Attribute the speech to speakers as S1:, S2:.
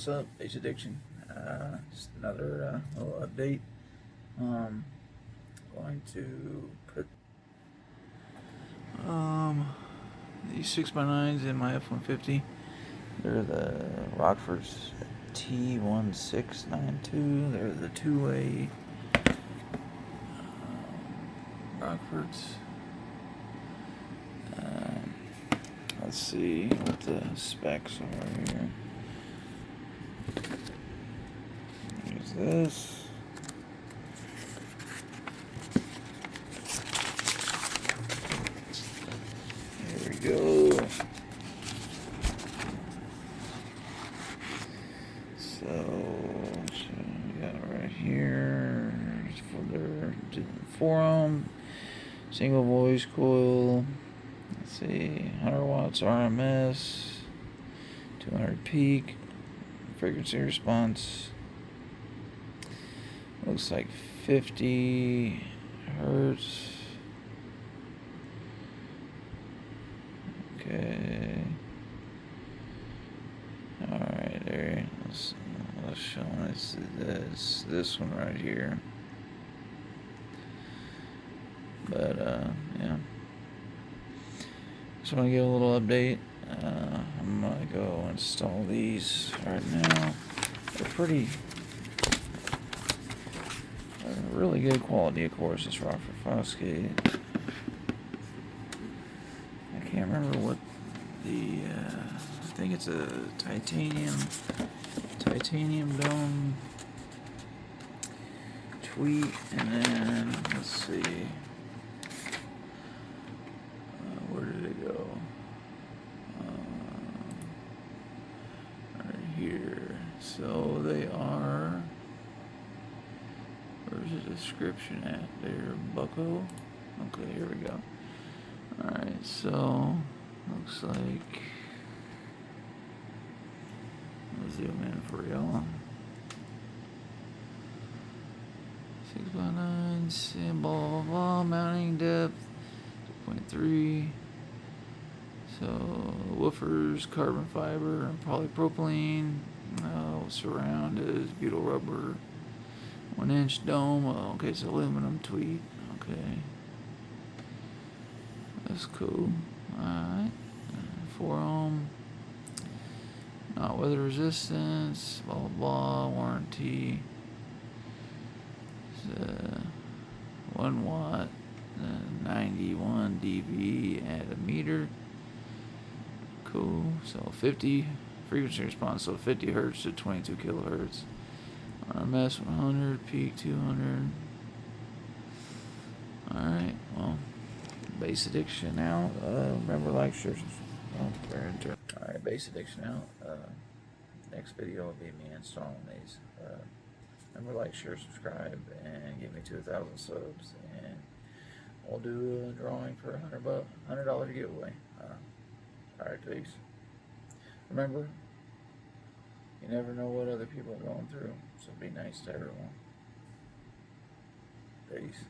S1: What's up, Ace Addiction? Just another little update. Going to put these 6x9s in my F-150. They're the Rockford's T1692. They're the two-way Rockfords. Let's see what the specs are here. Here's this. Here we go. So we got it right here. For their 4-ohm single voice coil. Let's see, 100 watts RMS, 200 peak, frequency response. Looks like 50 hertz. Okay. Alright, there. Let's show us this one right here. But yeah. Just want to give a little update. I'm gonna go install these right now. They're really good quality, of course. It's Rockford Fosgate. I can't remember what the I think it's a titanium dome tweet, and then let's see. Where did it go? Right here. So they are. Where's the description at? There, Bucko. Okay, here we go. Alright, so looks like. I'll zoom in for y'all. 6x9, symbol, ball mounting depth 2.3. So woofers, carbon fiber, and polypropylene. Surround is butyl rubber. 1-inch dome. Oh, okay, it's aluminum tweet. Okay, that's cool. Alright, 4-ohm. Not weather resistance. Blah blah blah. Warranty. It's 1 watt. 91 dB at a meter. Cool. So 50 frequency response, so 50 hertz to 22 kilohertz. RMS 100, peak 200. Alright, well, Bass Addiction out. Remember, like, share, alright, Bass Addiction out. Next video will be me installing these. Remember, like, share, subscribe, and get me to 1,000 subs, and we'll do a drawing for $100 giveaway. Alright, peace. Remember, you never know what other people are going through, so be nice to everyone. Peace.